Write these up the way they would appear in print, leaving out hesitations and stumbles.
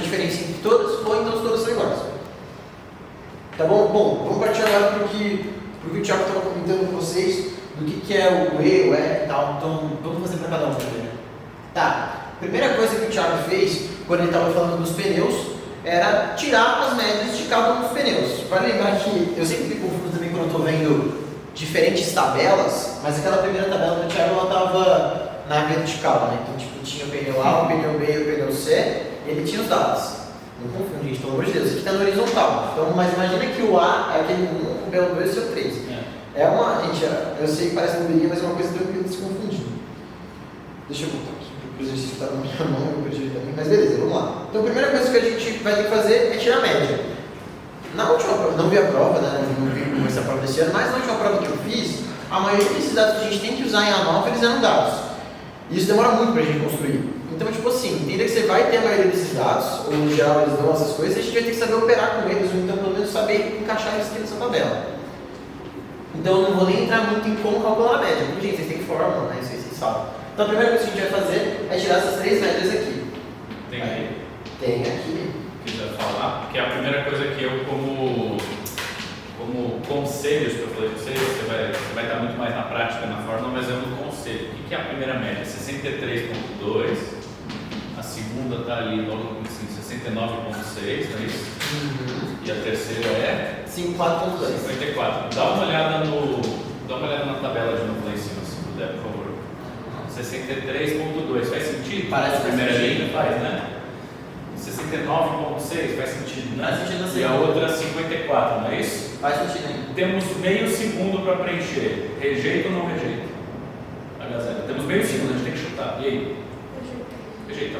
diferença entre todas, ou então todas são iguais. Tá bom? Bom, vamos partir agora para o que o Thiago estava comentando com vocês, do que é o E, o E e tal. Então, vamos fazer para cada um primeiro. Tá. Primeira coisa que o Thiago fez, quando ele estava falando dos pneus, era tirar as médias de cada um dos pneus. Vale lembrar que eu sempre me confundo também quando eu estou vendo diferentes tabelas, mas aquela primeira tabela do Thiago, ela estava na vertical, né? Então, tipo, tinha o pneu A, o pneu B e o pneu C, e ele tinha os dados. Não confunde, gente, pelo amor de Deus. Aqui está no horizontal. Então, mas imagina que o A é aquele 1, o B é o 2 e o 3. É uma, gente, eu sei que parece boberia, mas é uma coisa tranquila de se confundir. Deixa eu voltar aqui, porque o exercício está na minha mão, eu perdi também, mas beleza, vamos lá. Então, a primeira coisa que a gente vai ter que fazer é tirar a média. Na última prova, não vi a prova, né? Não vi como vai ser a prova desse ano, mas na última prova que eu fiz, a maioria desses dados que a gente tem que usar em A9, eles eram dados. E isso demora muito para a gente construir. Então, tipo assim, entenda que você vai ter a maioria desses dados, ou no geral eles dão essas coisas, e a gente vai ter que saber operar com eles, ou então pelo menos saber encaixar eles aqui nessa tabela. Então, eu não vou nem entrar muito em como calcular a média, porque, gente, vocês têm fórmula, né? Isso aí vocês sabem. Então, a primeira coisa que a gente vai fazer é tirar essas três médias aqui. Tem aqui? Tem aqui. Quiser falar? Porque a primeira coisa que eu, como conselhos que eu falei para vocês, você vai estar muito mais na prática, na fórmula, mas é um conselho. O que é a primeira média? 63,2. A segunda está ali logo assim, 69,6, não é isso? E a terceira é? 54,2. 54. Dá uma olhada na tabela de novo lá em cima, se puder, por favor. 63,2. Faz sentido? Parece a primeira sentido. linha faz, né? 69,6 faz sentido, né? Faz sentido assim. E a outra 54, não é isso? Faz sentido ainda. Temos meio segundo para preencher. Rejeita ou não rejeita? A gazela. Temos meio segundo, a gente tem que chutar. E aí? Rejeita.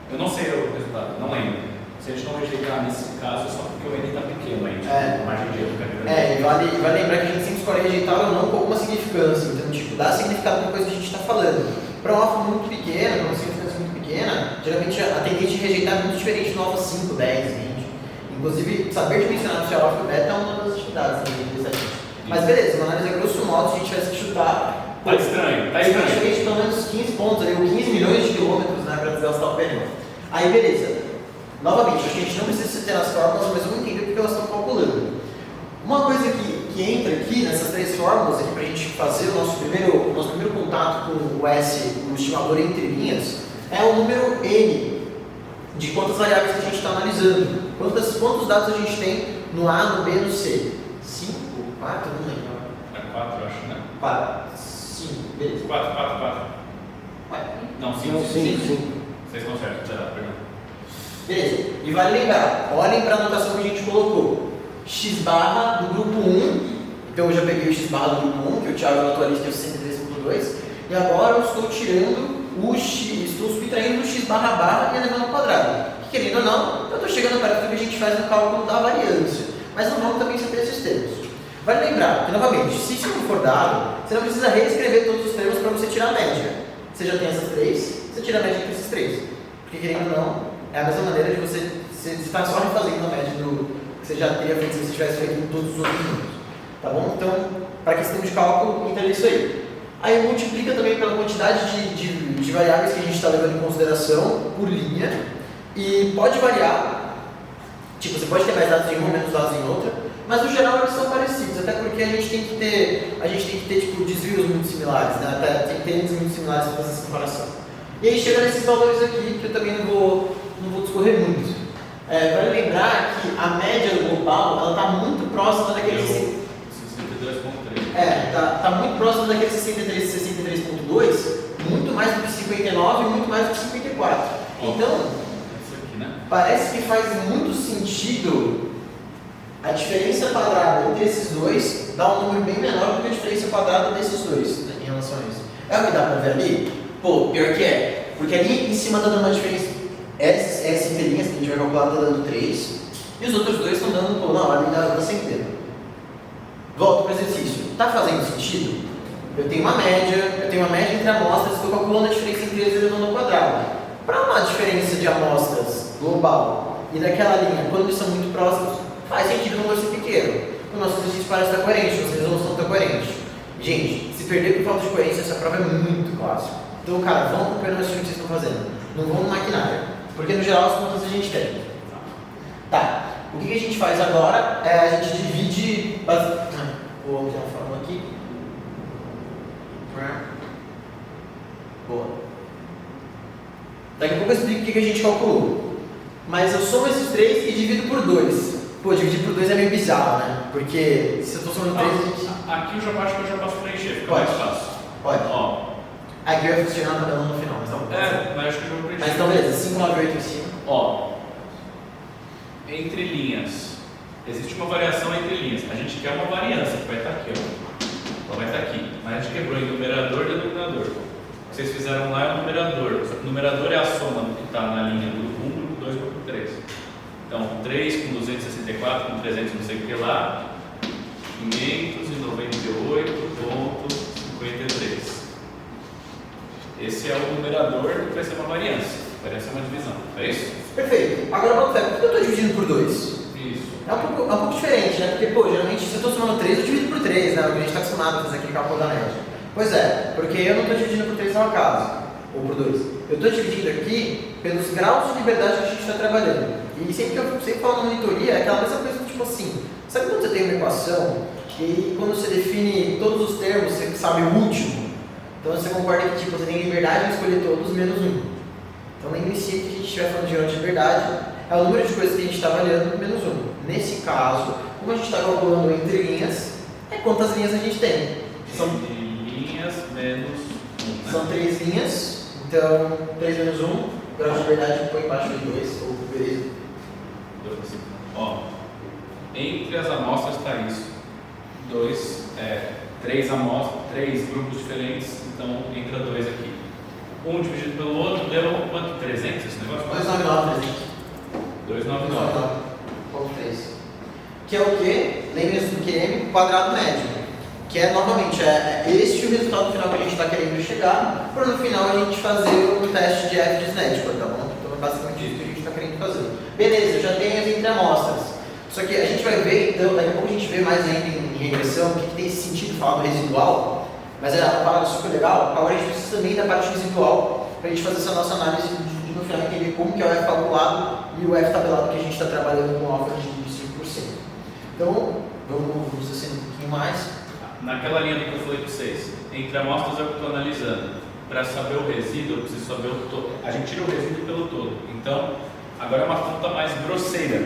Eu não sei o resultado, não lembro. Se a gente não rejeitar nesse caso, é só porque o N está pequeno aí. A margem de erro fica grande. E vale lembrar que a gente sempre escolhe rejeitar ou não com alguma significância. Então, tipo, dá significado para coisa que a gente está falando. Para um alfa muito pequeno, para uma significância muito pequena, geralmente a tendência de rejeitar é muito diferente do alfa 5, 10, 20. Inclusive, saber dimensionar o seu alfa e beta é uma das atividades da estatística. Mas beleza, uma análise a grosso modo, se a gente tivesse que chutar. Tá estranho, tá estranho. Praticamente pelo menos 15 pontos, ali, ou 15 milhões de quilômetros, né, para desgastar o pneu. Aí beleza. Novamente, acho que a gente não precisa se ter as fórmulas, mas vamos entender porque elas estão calculando. Uma coisa que entra aqui nessas três fórmulas, para a gente fazer o nosso primeiro contato com o S, o estimador entre linhas, é o número N de quantas variáveis que a gente está analisando. Quantos dados a gente tem no A, no B e no C? 5? 4? Não lembro. É 4, eu acho, né? 4. 5, beleza. 4. Ué. Não, 5. Vocês estão certos, perdão. Beleza. E vale lembrar, olhem para a anotação que a gente colocou. X barra do grupo 1. Então eu já peguei o X barra do grupo 1, que o Thiago anotou ali, que é o 63,2. E agora eu estou tirando o X, estou subtraindo o X barra e elevando ao quadrado. Que, querendo ou não, eu estou chegando perto do que a gente faz no cálculo da variância. Mas não vamos também saber esses termos. Vale lembrar que, novamente, se isso não for dado, você não precisa reescrever todos os termos para você tirar a média. Você já tem essas três, você tira a média entre esses três. Porque, querendo ou não, é a mesma maneira de você estar só refazendo a média do que você já teria feito se você tivesse feito em todos os outros números. Tá bom? Então, para questão de cálculo, entenda isso aí. Aí multiplica também pela quantidade de variáveis que a gente está levando em consideração por linha. E pode variar. Tipo, você pode ter mais dados em uma, menos dados em outra. Mas no geral eles são parecidos, até porque a gente tem que ter tipo, desvios muito similares, né? Até tem que ter índices muito similares para fazer essa comparação. E aí chega nesses valores aqui, que eu também não vou discorrer muito. Vale lembrar que a média global, ela está muito próxima daquele 62,3. Está muito próximo daquele 63,2, muito mais do que 59 e muito mais do que 54. Então, parece que faz muito sentido a diferença quadrada entre esses dois dar um número bem menor do que a diferença quadrada desses dois, né, em relação a isso. É o que dá para ver ali? Pô, pior que é. Porque ali em cima está dando uma diferença. Essas inteirinhas que a gente vai calcular está dando 3. E os outros dois estão dando, na ordem da centena. Volto para o exercício. Está fazendo sentido? Eu tenho uma média entre amostras, estou calculando a diferença entre eles elevando ao quadrado. Para uma diferença de amostras global e daquela linha, quando eles são muito próximos, faz sentido o número ser pequeno. O nosso exercício parece estar coerente, nossa resolução está coerente. Gente, se perder por falta de coerência, essa prova é muito clássica. Então, cara, vão acompanhando o estilo que vocês estão fazendo. Não vão no maquinário. Porque no geral as contas a gente tem. Tá. O que a gente faz agora é a gente divide. Vou usar a fórmula aqui. Boa. Daqui a pouco eu explico o que a gente calculou. Mas eu somo esses 3 e divido por 2. Pô, dividir por 2 é meio bizarro, né? Porque se eu estou somando 3, a gente... Aqui eu já acho que eu já posso preencher, fica Pode. mais fácil. Pode. Ó. Aqui eu ia funcionar na tabela no final, mas tá bom. Mas acho que eu já vou preencher. Mas então beleza, 598 em cima. Ó. Entre linhas. Existe uma variação entre linhas. A gente quer uma variância, que vai estar aqui, ó. Ela vai estar aqui. Mas a gente quebrou em numerador e denominador. O que vocês fizeram lá é o numerador. Só que o numerador é a soma do que está na linha do grupo 1, grupo 2 e grupo 3. Então, 3 com 264, com 300 não sei o que lá, 598,53. Esse é o numerador que vai ser uma variância. Variância é uma divisão, é isso? Perfeito. Agora, por que eu estou dividindo por 2? Isso. É um pouco diferente, né? Porque, pô, geralmente se eu estou somando 3, eu divido por 3, né? A gente está acostumado a fazer aquele cálculo da média. Pois é, porque eu não estou dividindo por 3 ao acaso, ou por 2. Eu estou dividindo aqui pelos graus de liberdade que a gente está trabalhando. E sempre que eu sempre falo na monitoria, é aquela mesma coisa, tipo assim, sabe quando você tem uma equação e quando você define todos os termos, você sabe o último? Então você concorda que tipo, você tem liberdade de escolher todos menos um. Então lembre-se que a gente estiver falando de grau de liberdade, é o número de coisas que a gente está avaliando menos um. Nesse caso, como a gente está calculando entre linhas, é quantas linhas a gente tem. Entre linhas menos 1. Né? São 3 linhas, então 3 menos 1, grau de liberdade põe embaixo de 2, ou beleza. Ó, entre as amostras está isso. 3 amostras, 3 grupos diferentes, então entra 2 aqui. Um dividido pelo outro deu quanto? 300 esse negócio? 299, 299. 299.3. Que é o quê? Lembre-se do QM, quadrado médio. Que é, novamente, este o resultado final que a gente está querendo chegar, para no final a gente fazer o teste de F de Snedford, tá bom? Então é basicamente isso que a gente está querendo fazer. Beleza, eu já tenho as entre amostras. Só que a gente vai ver, então, daqui a pouco a gente vê mais ainda em regressão, o que tem sentido falar do residual, mas é uma parada super legal. Agora a gente precisa também da parte residual, para a gente fazer essa nossa análise de no final entender como que é o F calculado e o F tabelado que a gente está trabalhando com alfa de 5%. Então, vamos descendo um pouquinho mais. Naquela linha que eu falei para vocês, entre amostras é o que eu estou analisando. Para saber o resíduo, eu preciso saber o todo. A gente tira o resíduo pelo todo. Então, agora é uma conta mais grosseira.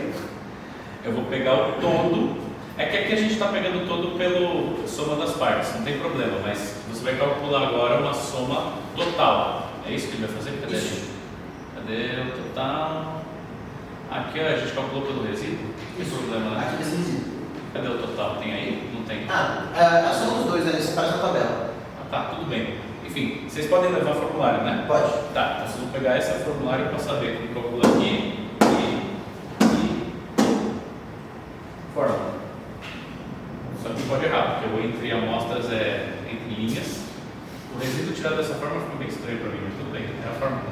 Eu vou pegar o todo. É que aqui a gente está pegando o todo pelo soma das partes, não tem problema, mas você vai calcular agora uma soma total. É isso que ele vai fazer? Cadê? Isso. Cadê o total? Aqui ó, a gente calculou pelo resíduo? Não tem problema, né? Aqui nesse resíduo. Cadê o total? Tem aí? Não tem. A soma dos dois, né? Eles fazem na tabela. Tá, tudo bem. Enfim, vocês podem levar formulário, né? Pode. Tá, então vocês vão pegar esse formulário para saber como calcula aqui e fórmula. Só que pode errar, porque o entre amostras é entre linhas. O resíduo tirado dessa forma ficou bem estranho para mim, mas tudo bem, é a fórmula,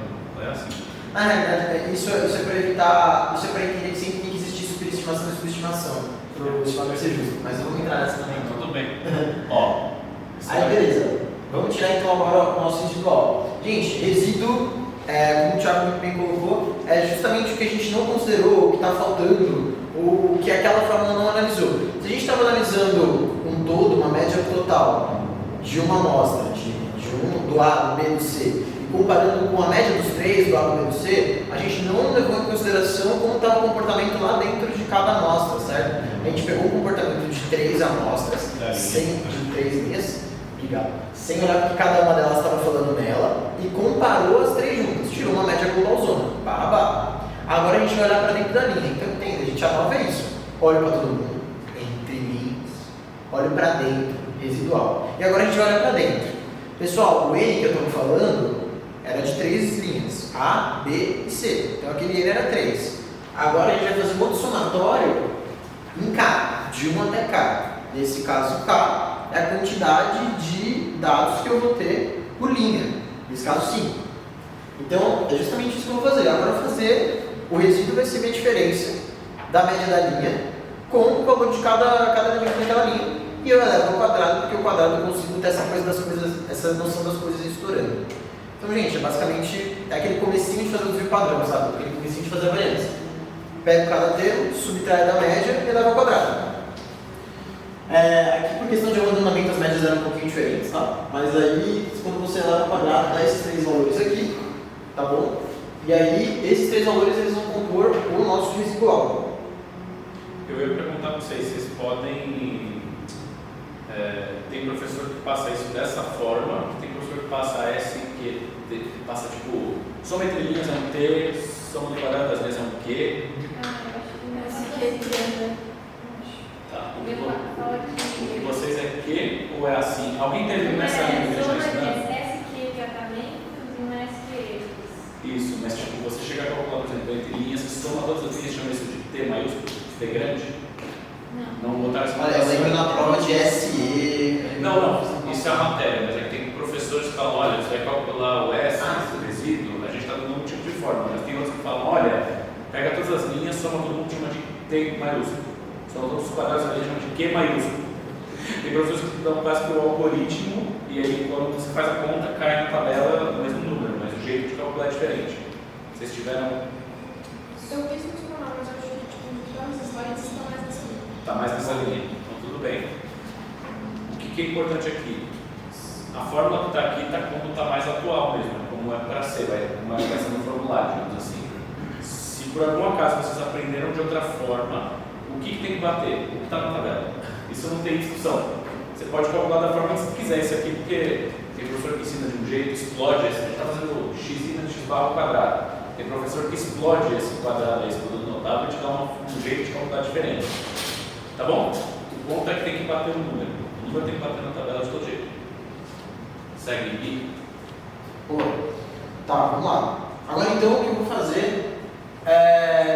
é assim. Na realidade, isso é para evitar, isso é para entender que sempre tem que existir superestimação e subestimação, para o esquema ser justo, mas eu vou entrar nessa também. Tudo bem. Ó. Aí beleza, vamos tirar então agora o nosso residual. Gente, resíduo, como o Thiago muito bem colocou, é justamente o que a gente não considerou, o que está faltando, o que aquela fórmula não analisou. Se a gente estava analisando um todo, uma média total de uma amostra, do A, do B, do C, e comparando com a média dos 3, do A, do B, do C, a gente não levou em consideração como está o comportamento lá dentro de cada amostra, certo? A gente pegou o comportamento de 3 amostras, de 3 linhas, sem olhar o que cada uma delas estava falando nela, e comparou as 3 juntas, tirou uma média globalzona, barra barra. Agora a gente vai olhar para dentro da linha, então entende, a gente anota isso, olha para todo mundo, entre linhas, olha para dentro, residual, e agora a gente vai olhar para dentro. Pessoal, o N que eu estou falando era de 3 linhas, A, B e C, então aquele N era 3. Agora a gente vai fazer um outro somatório em K, de 1 até K. Nesse caso, K é a quantidade de dados que eu vou ter por linha, nesse caso 5. Então, é justamente isso que eu vou fazer. Agora eu vou fazer, o resíduo vai ser minha diferença da média da linha com o valor de cada elemento daquela linha. E eu elevo ao quadrado, porque o quadrado eu consigo ter essa noção das coisas estourando. Então, gente, basicamente é aquele comecinho de fazer o desvio padrão, sabe? Aquele comecinho de fazer a variância. Pego cada termo, subtrai da média e leva ao quadrado. Aqui, por questão de abandonamento, as médias eram um pouquinho diferentes, tá? Mas aí, quando você leva ao quadrado, dá esses três valores aqui, tá bom? E aí, esses três valores eles vão compor o nosso residual. Eu ia perguntar para vocês, vocês podem... tem professor que passa isso dessa forma, tem professor que passa S, que passa tipo, soma entre linhas é um T, soma do quadrado das linhas é um Q. Tá. O que vocês é Q ou é assim? Alguém teve nessa linha que a gente está ensinando? SQ de atamentos e um SQ. Isso, mas tipo, você chega a calcular, por exemplo, entre linhas, que soma todas as linhas, chama isso de T maiúsculo, T grande? Não. Não botar essa Olha, eu lembro na prova de SE. Não, isso é a matéria, mas é que tem professores que falam, olha, você vai calcular o S, o resíduo, a gente está dando um tipo de fórmula, mas tem outros que falam, olha, pega todas as linhas, soma todo mundo, chama de T maiúsculo, soma todos os quadrados ali, chama de Q maiúsculo. Tem professores que dão quase que o algoritmo, e aí quando você faz a conta, cai na tabela o mesmo número, mas o jeito de calcular é diferente. Vocês tiveram... Eu fiz funcionar, mas eu acho que tipo, todas as variantes estão mais nessa linha. Está mais nessa linha, então tudo bem. O que é importante aqui? A fórmula que está aqui está como está mais atual mesmo, como é para ser, como é para ser no formulário, digamos assim. Se por algum acaso vocês aprenderam de outra forma, o que tem que bater? O que está na tabela. Isso não tem discussão. Você pode calcular da forma que você quiser isso aqui, porque tem professor que ensina de um jeito, explode, a gente está fazendo x na x barra ao quadrado. Tem professor que explode esse quadrado, esse produto notável e te dá um jeito de calcular diferente. Tá bom? O ponto é que tem que bater o número. O número tem que bater na tabela de todo jeito. Segue aqui. Pô, tá, vamos lá. Agora então o que eu vou fazer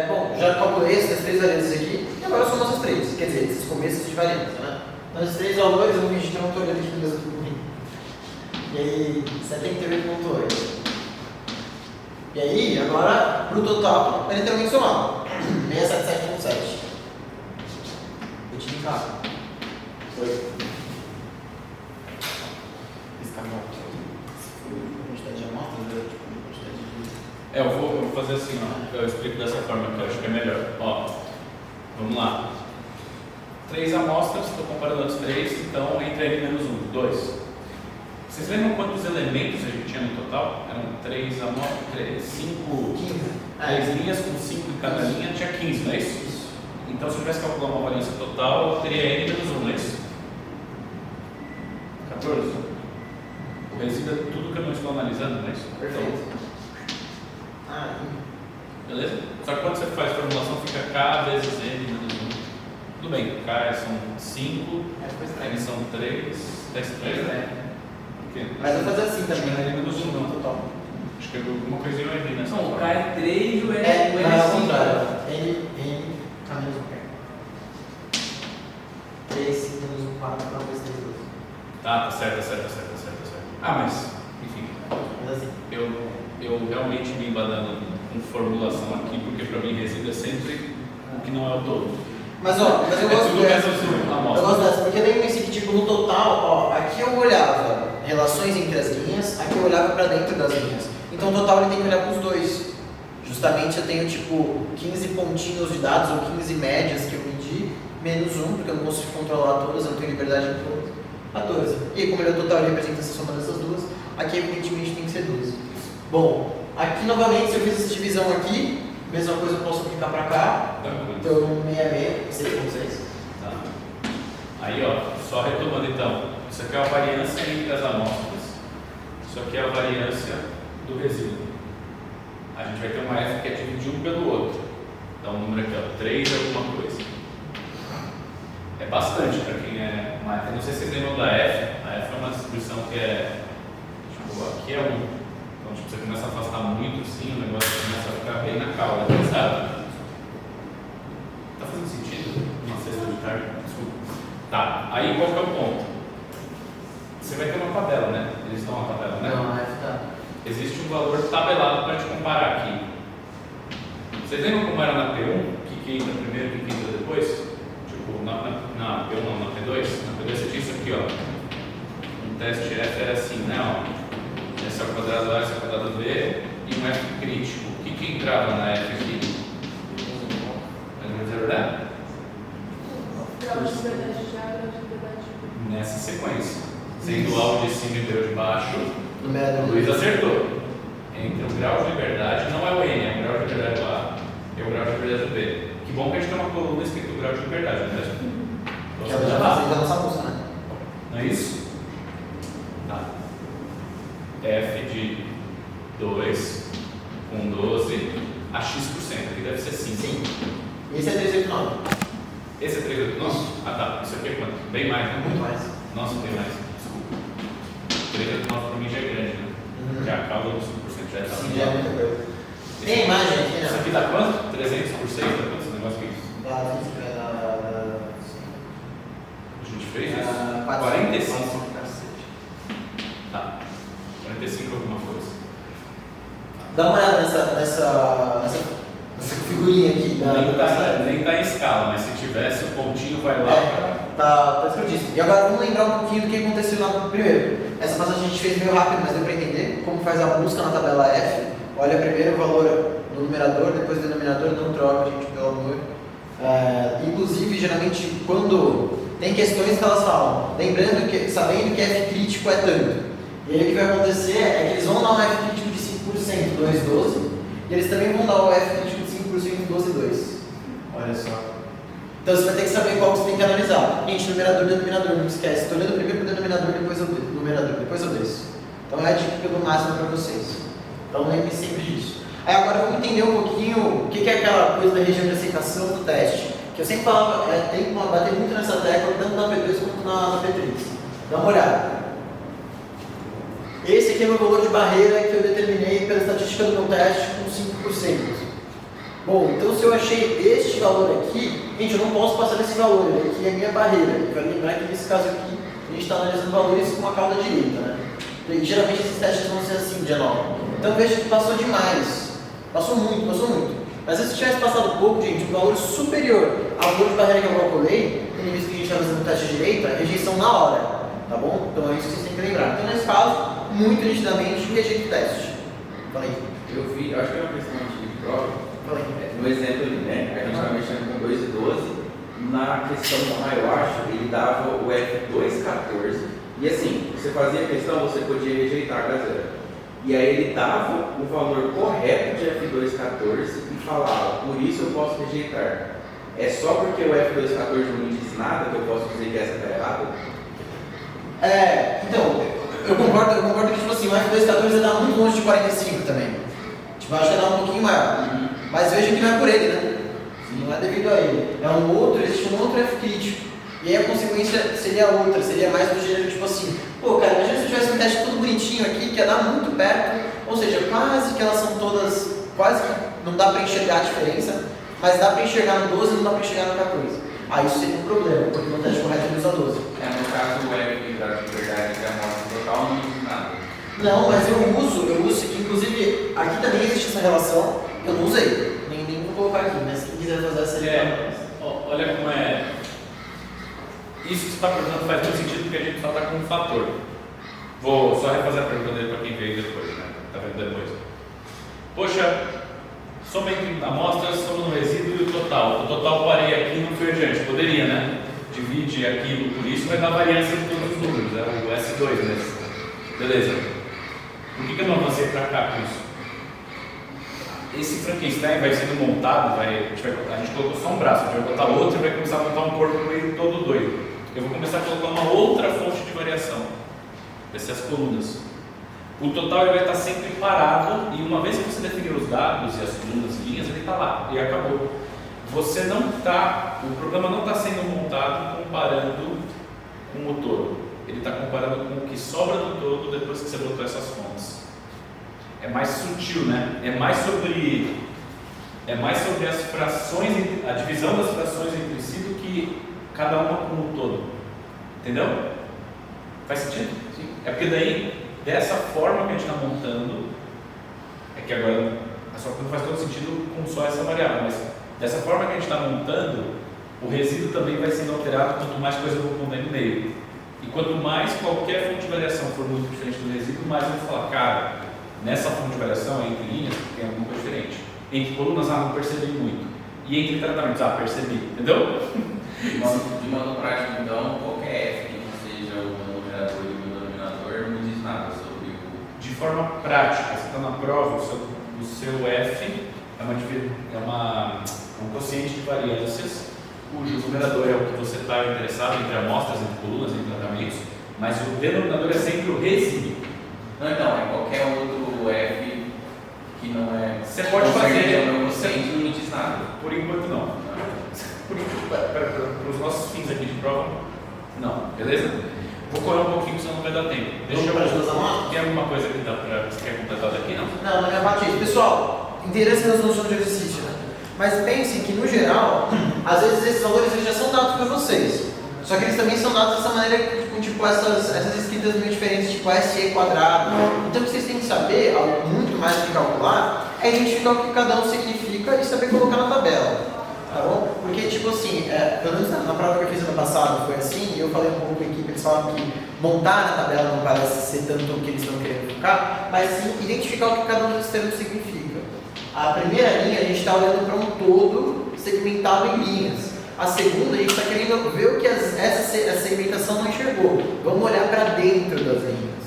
bom, já calculei essas três variantes aqui e agora são essas três, quer dizer, esses começos de variância, né? Então esses três valores eu vou registrar um olhando aqui mesmo por mim. E aí, 78,8. E aí, agora, pro total, é literalmente somado. 677,7. Eu tive em casa. Foi. Esse caminhão. Quantidade de amostras, né? Quantidade de... Eu vou fazer assim, ó. Eu explico dessa forma que eu acho que é melhor. Ó, vamos lá. 3 amostras, estou comparando as 3, então entre N menos 1, 2. Vocês lembram quantos elementos a gente tinha no total? Eram 3 amostras, 5, 3 linhas com 5 em cada linha, tinha 15, não é isso? Isso. Então se eu tivesse calcular uma variância total, eu teria N menos 1, não é isso? 14. O resíduo é tudo que eu não estou analisando, não é isso? Perfeito. Beleza? Só que quando você faz a formulação, fica K vezes N menos 1. Tudo bem, K são 5, N são 3, 10, 3, né? Mas eu vou fazer assim Acho que também, não é né? N menos 1 não. Total. Acho que alguma coisinha eu errei nessa Não, o forma. K é 3 e o N É, o N não, é é o 5. contrário. N, K menos 1. 3, 5 menos 1, 4, 4 vezes 3, 2. Tá certo. Ah, mas, enfim, Mas assim. eu realmente me embadando com formulação aqui, porque para mim resíduo é sempre o que não é o todo. Mas ó, eu gosto tudo dessa. menos uma Eu amostra. gosto dessa, porque daí eu pensei que tipo, no total, ó, aqui eu olhava relações entre as linhas, aqui eu olhava para dentro das linhas. Então no total ele tem que olhar para os dois. Justamente eu tenho tipo 15 pontinhos de dados ou 15 médias que eu medi, menos 1, porque eu não consigo controlar todas, eu não tenho liberdade em todas. 14. E aí, como ele é o total, ele representa essa soma dessas duas, aqui evidentemente tem que ser 12. Bom, aqui novamente, se eu fiz essa divisão aqui, mesma coisa eu posso aplicar para cá. Então 66, 6,6. Tá. Aí, ó, só retomando então, isso aqui é a variância entre as amostras, isso aqui é a variância do resíduo. A gente vai ter uma F que é dividir um pelo outro. Dá um número aqui, ó, 3 alguma coisa. É bastante para quem é. Eu não sei se vocês lembram da F. A F é uma distribuição que é. Tipo, aqui é 1. Então, tipo, você começa a afastar muito assim, o negócio começa a ficar bem na cauda, sabe? Tá fazendo sentido? Uma sexta de tarde? Desculpa. Tá, aí qual que é o ponto? Você vai ter uma tabela, né? Eles dão uma tabela, né? Não, F tá. Existe um valor tabelado para te comparar aqui. Vocês lembram como era na P1? O que entra primeiro e o que entra depois? Tipo, na P1 não, na P2? Na P2 você tinha isso aqui, ó. Um teste F era assim, né? Ó. S ao quadrado quadrado A, C quadrado B e um F crítico. O que entrava na F aqui? É verdade? Grau de liberdade de A, grau de liberdade de B. Nessa sequência. Sendo A o de cima e B o de baixo, Numerador. o Luiz acertou. Entre o grau de liberdade, não é o N, é o grau de liberdade do A e o grau de liberdade do B. Que bom que a gente tem uma coluna escrito grau de liberdade, né? Que é o que já fazia da nossa música, né? Não é isso? Tá. F de 2 com 12 a x%. Aqui deve ser 5. Sim. Esse é 389. Esse é 389? Ah tá. Isso aqui é quanto? Bem mais, né? Muito mais. Nossa, bem mais. Desculpa. 389 para mim já é grande, né? Já a cauda dos 5% já é Sim, já é muita coisa. Tem a imagem aqui, né? Isso aqui dá quanto? 300 por 6? Dá quanto esse negócio aqui? Da física A gente fez isso? 45. Tá. 45 alguma coisa. Dá uma olhada nessa figurinha aqui. Nem tá em escala, mas se tivesse o pontinho vai lá Tá escrotíssimo. E agora vamos lembrar um pouquinho do que aconteceu lá primeiro. Essa passagem a gente fez meio rápido, mas deu para entender como faz a busca na tabela F. Olha primeiro o valor no numerador, depois o denominador, não troca, gente, pelo amor. Inclusive, geralmente, quando tem questões que elas falam, lembrando que, sabendo que F crítico é tanto. E aí o que vai acontecer é que eles vão dar um F crítico de 5%, 2,12, e eles também vão dar o F crítico de 5%, 12,2. Olha só. Então você vai ter que saber qual que você tem que analisar. Gente, numerador, denominador, não esquece. Estou olhando primeiro para o denominador, depois o numerador, depois eu desço. Então é a dica que eu dou máximo para vocês. Então lembre sempre disso. Aí agora vamos entender um pouquinho o que é aquela coisa da região de aceitação do teste. Que eu sempre falava, tem que bater muito nessa tecla, tanto na P2 quanto na P3. Dá uma olhada. Esse aqui é o meu valor de barreira que eu determinei pela estatística do meu teste com 5%. Bom, então se eu achei este valor aqui, gente, eu não posso passar desse valor, ele aqui é a minha barreira. Vai lembrar que nesse caso aqui, a gente está analisando valores com a cauda direita, né? E geralmente esses testes vão ser assim, de novo. Então veja que passou demais. Passou muito, passou muito. Mas se tivesse passado pouco, gente, um valor superior ao valor de barreira que eu calculei, tendo visto que a gente está fazendo o teste de direita, rejeição na hora, tá bom? Então é isso que vocês têm que lembrar. Então nesse caso, muito nitidamente, rejeita o teste. Falei. Eu acho que é uma questão de prova. Falei. No exemplo ali, né? A gente está mexendo com 2 e 12. Na questão do raio, eu acho, ele dava o F2,14. E assim, você fazia a questão, você podia rejeitar a H0. E aí ele dava o valor correto de F2,14 e falava, por isso eu posso rejeitar. É só porque o F2,14 não me diz nada que eu posso dizer que essa está errada? Então, eu concordo que tipo assim, o F2,14 dá muito longe de 45 também. Tipo, acho que dá um pouquinho maior. Mas veja que não é por ele, né? Não é devido a ele. É um outro, existe um outro F crítico. E aí a consequência seria outra, seria mais do gênero tipo assim, pô cara, imagina se eu tivesse um teste tudo bonitinho aqui, que ia dar muito perto, ou seja, quase que elas são todas, quase que não dá para enxergar a diferença, mas dá para enxergar no 12 e não dá para enxergar no 14. Aí isso seria um problema, porque no teste correto ele usa 12. No caso, o F de verdade que a amostra total não diz nada. Não, mas eu uso, inclusive aqui também existe essa relação, eu não usei, nem vou colocar aqui, mas quem quiser fazer essa olha como é. Isso que você está perguntando faz muito sentido porque a gente só está com um fator. Vou só refazer a pergunta dele para quem veio depois, né? Está vendo depois. Poxa, soma entre amostras, soma no resíduo e o total. O total parei aqui e não fui adiante. Poderia, né? Divide aquilo por isso, vai dar variância de todos os números, é o S2 mesmo. Beleza. Por que eu não avancei para cá com isso? Esse Frankenstein vai sendo montado, a gente colocou só um braço, a gente vai botar outro e vai começar a montar um corpo meio todo doido. Eu vou começar a colocar uma outra fonte de variação. Vai ser as colunas. O total ele vai estar sempre parado e uma vez que você definiu os dados e as colunas e linhas, ele está lá e acabou. O programa não está sendo montado comparando com o todo. Ele está comparando com o que sobra do todo depois que você botou essas fontes. É mais sutil, né? É mais sobre as frações, a divisão das frações entre si do que cada uma como um todo. Entendeu? Faz sentido? Sim. É porque daí, dessa forma que a gente está montando, é que agora a sua conta faz todo sentido com só essa variável, mas dessa forma que a gente está montando, o resíduo também vai sendo alterado quanto mais coisa eu vou pondo no meio. E quanto mais qualquer fonte de variação for muito diferente do resíduo, mais eu vou falar, cara, Nessa fonte de variação, entre linhas, tem alguma coisa diferente. Entre colunas, não percebi muito. E entre tratamentos, percebi. Entendeu? De modo prático, então, qualquer F que não seja o meu numerador e o meu denominador não diz nada sobre o... De forma prática, você está na prova, o seu F é um quociente de variâncias, cujo numerador é o que você está interessado, entre amostras, entre colunas, entre tratamentos, mas o denominador é sempre o resíduo. Não, então, é qualquer outro F que não é... Você pode fazer... O meu quociente não diz nada. Por enquanto, não. Para os nossos fins aqui de prova, não. Beleza? Vou correr um pouquinho, senão não vai dar tempo. Vamos para as duas amostras? Tem alguma coisa que dá para você quer completar daqui? Não? Não, não é bate isso. Pessoal, interesse nas noções de exercício, né? Mas pensem que, no geral, às vezes esses valores eles já são dados para vocês. Só que eles também são dados dessa maneira, com tipo essas escritas meio diferentes, tipo SE quadrado. Então o que vocês têm que saber, algo muito mais do que calcular, é identificar o que cada um significa e saber colocar na tabela. Tá bom? Porque, tipo assim, pelo menos na prova que eu fiz ano passado foi assim, e eu falei um pouco com a equipe, eles falaram que montar na tabela não parece ser tanto o que eles estão querendo focar, mas sim identificar o que cada um dos termos significa. A primeira linha, a gente está olhando para um todo segmentado em linhas. A segunda, a gente está querendo ver o que essa segmentação não enxergou. Vamos olhar para dentro das linhas.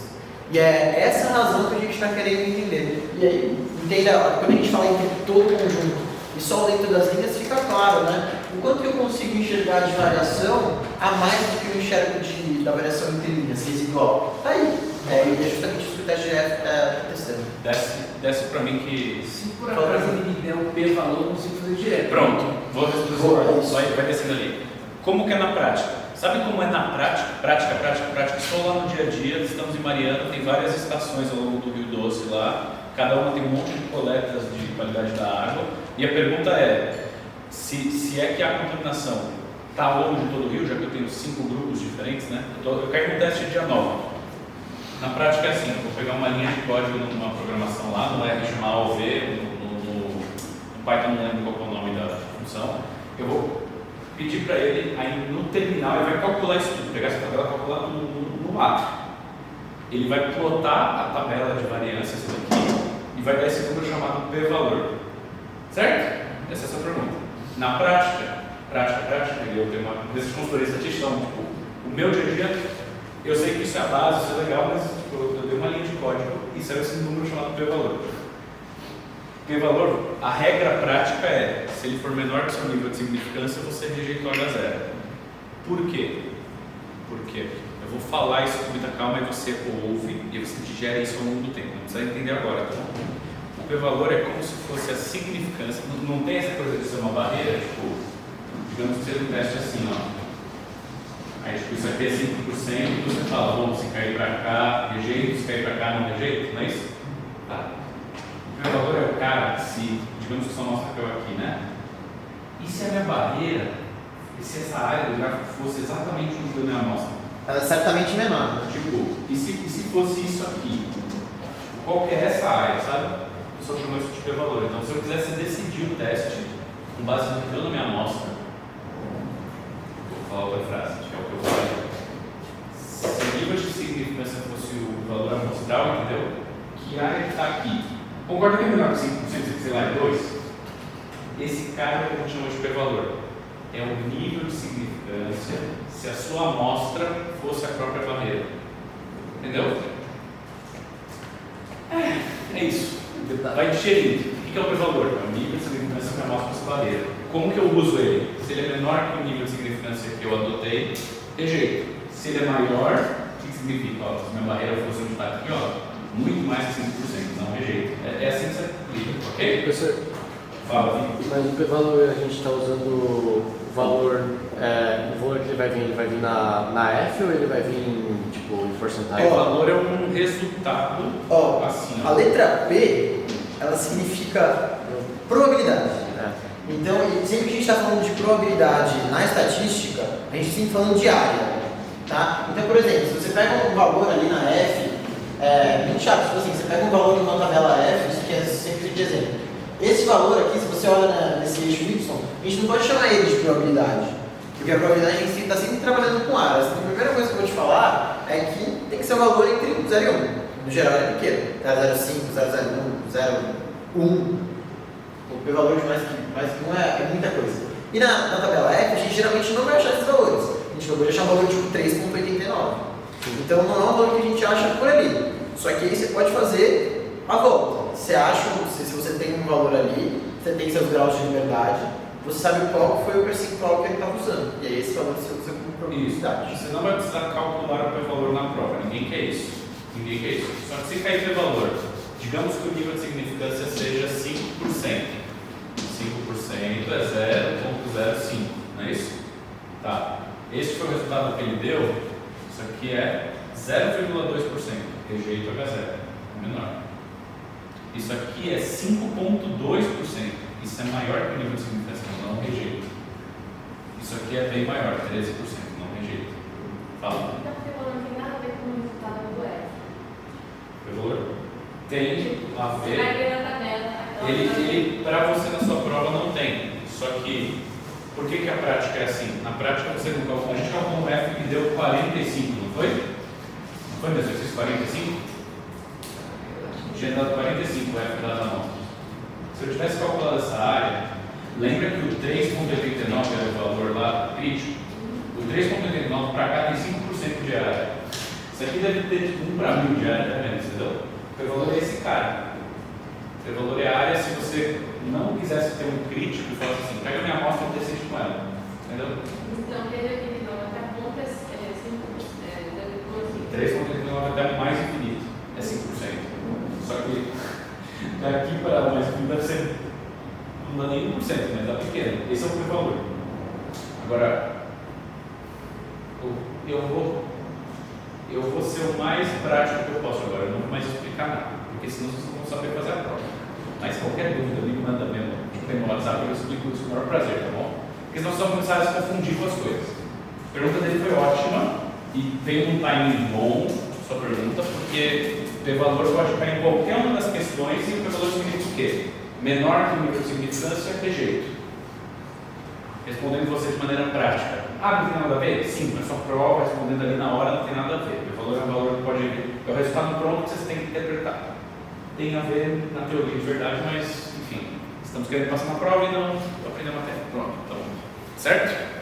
E é essa a razão que a gente está querendo entender. E aí, entenda, quando a gente fala entre todo o conjunto e só dentro das linhas, fica claro, né? O quanto que eu consigo enxergar de variação a mais do que eu enxergo da variação entre linhas, residual. Tá aí. É justamente isso que o teste está testando. Desce para mim que... Se por acaso ele me der o P-valor, eu consigo fazer direto. Pronto, vou responder. Vai descendo ali. Como que é na prática? Sabe como é na prática? Prática. Estou lá no dia a dia, estamos em Mariana, tem várias estações ao longo do Rio Doce lá. Cada uma tem um monte de coletas de qualidade da água. E a pergunta é, se é que a contaminação está ao longo de todo o rio, já que eu tenho 5 grupos diferentes, né? Eu caí no teste dia 9. Na prática é assim, eu vou pegar uma linha de código numa programação lá, no R chamar AOV, no Python não lembro qual é o nome da função. Eu vou pedir para ele, aí no terminal, ele vai calcular isso tudo, pegar essa tabela e calcular tudo no ato. Ele vai plotar a tabela de variâncias daqui e vai dar esse número chamado P-valor. Certo? Essa é a sua pergunta. Na prática, eu tenho uma desses consultores estatísticos, então, tipo, o meu dia a dia, eu sei que isso é a base, isso é legal, mas tipo, eu dei uma linha de código e saiu esse número chamado P-valor. P-valor, a regra prática é, se ele for menor que o seu nível de significância, você rejeita o H0. Por quê? Porque eu vou falar isso com muita calma e você ouve e você digere isso ao longo do tempo. Não precisa entender agora, tá bom? O P-valor é como se fosse a significância, não tem essa coisa de ser uma barreira, tipo, digamos que seja um teste assim, ó. Aí tipo, isso aqui é 5%, e você fala, bom, se cair para cá, rejeito, se cair para cá, não rejeito, não é isso? Tá. O P-valor é o cara, se, digamos que só mostra que eu aqui, né? E se a minha barreira, e se essa área do gráfico fosse exatamente o que eu minha amostra? Ela é certamente menor. Tipo, e se fosse isso aqui? Qual que é essa área, sabe? O pessoal chama isso de P-valor. Então, se eu quisesse decidir o teste com base no que deu na minha amostra, vou falar outra frase, que é o que eu falei. Se o nível de significância fosse o valor amostral, entendeu? Que área que está aqui? Concorda que é melhor que 5%, sei lá, é 2%? Esse cara é o que a gente chama de P-valor. É o nível de significância se a sua amostra fosse a própria barreira. Entendeu? É isso. Vai digerindo. O que é o P-valor? É o nível de significância que a amostra fosse barreira. Como que eu uso ele? Se ele é menor que o nível de significância que eu adotei, rejeito. Se ele é maior, o que significa? Ó, se minha barreira fosse onde está aqui, ó, muito mais que 5%, não rejeito. É assim que você aplica, ok? Professor, Fala, Vitor. mas o P-valor a gente está usando o valor que ele vai vir na F ou ele vai vir tipo, em porcentagem? O valor é um resultado assim. A letra P, ela significa probabilidade. Então, sempre que a gente está falando de probabilidade na estatística, a gente sempre falando de área. Tá? Então, por exemplo, se você pega um valor ali na F, muito chato, tipo assim, você pega um valor numa tabela F, isso aqui é sempre de exemplo. Esse valor aqui, se você olha nesse eixo Y, a gente não pode chamar ele de probabilidade, porque a probabilidade a gente está sempre trabalhando com áreas. Então, a primeira coisa que eu vou te falar é que tem que ser um valor entre 0 e 1. no geral ele é pequeno. 0,05, 0,01, o p-valor de mais que 1 é muita coisa. E na tabela F, a gente geralmente não vai achar esses valores. A gente vai achar um valor tipo 3,89. Então não é um valor que a gente acha por ali. Só que aí você pode fazer a volta. Você acha, se você tem um valor ali, você tem seus graus de liberdade, você sabe qual foi o percentual que ele estava usando. E aí esse valor você usa como probabilidade. Você não vai precisar calcular o p-valor na prova. Ninguém quer isso. Ninguém quer isso. Só que se cair p-valor, digamos que o nível de significância seja 5%. 5% é 0,05, não é isso? Tá. Este foi o resultado que ele deu. Isso aqui é 0,2%. Rejeito H0. Menor. Isso aqui é 5,2%. Isso é maior que o nível de significância, não rejeito. Isso aqui é bem maior, 13%, não rejeito. Fala. Então, o p-valor não tem nada a ver com o resultado do F. P-valor? Tem a Vai ver. ver na tabela. Ele para você na sua prova não tem. Só que, por que a prática é assim? Na prática você não calcula. A gente calculou um F que deu 45, não foi? Não foi no exercício 45? Tinha dado 45 o F dado na mão. Se eu tivesse calculado essa área, lembra que o 3,89 era o valor lá crítico? O 3,89 para cá tem 5% de área. Isso aqui deve ter tipo 1 para 1000 de área, tá vendo? Entendeu? O valor é esse cara. O valor é a área se você não quisesse ter um crítico e falasse assim, pega minha amostra e decide com ela. Entendeu? Então, veja aqui, então, até a ponta é 3,89 até o mais infinito é 5%. Só que daqui para o mais infinito deve ser, não dá nem 1%, mas dá pequeno. Esse é o p-valor. Agora, eu vou ser o mais prático que eu posso agora, eu não vou mais explicar nada, porque senão vocês não vão saber fazer a prova. Mas qualquer dúvida, me manda mesmo no WhatsApp, eu explico isso com o maior prazer, tá bom? Porque senão vocês vão começar a se confundir com as coisas. A pergunta dele foi ótima e veio um timing bom, sua pergunta, porque p-valor pode cair em qualquer uma das questões e o p-valor significa o quê? Menor que o nível de significância é rejeito. Respondendo você de maneira prática. Ah, não tem nada a ver? Sim, mas sua prova respondendo ali na hora não tem nada a ver. O valor é um valor que pode vir. É o resultado pronto que vocês têm que interpretar. Tem a ver na teoria de verdade, mas enfim, estamos querendo passar uma prova e não aprender a matéria. Pronto, então, certo?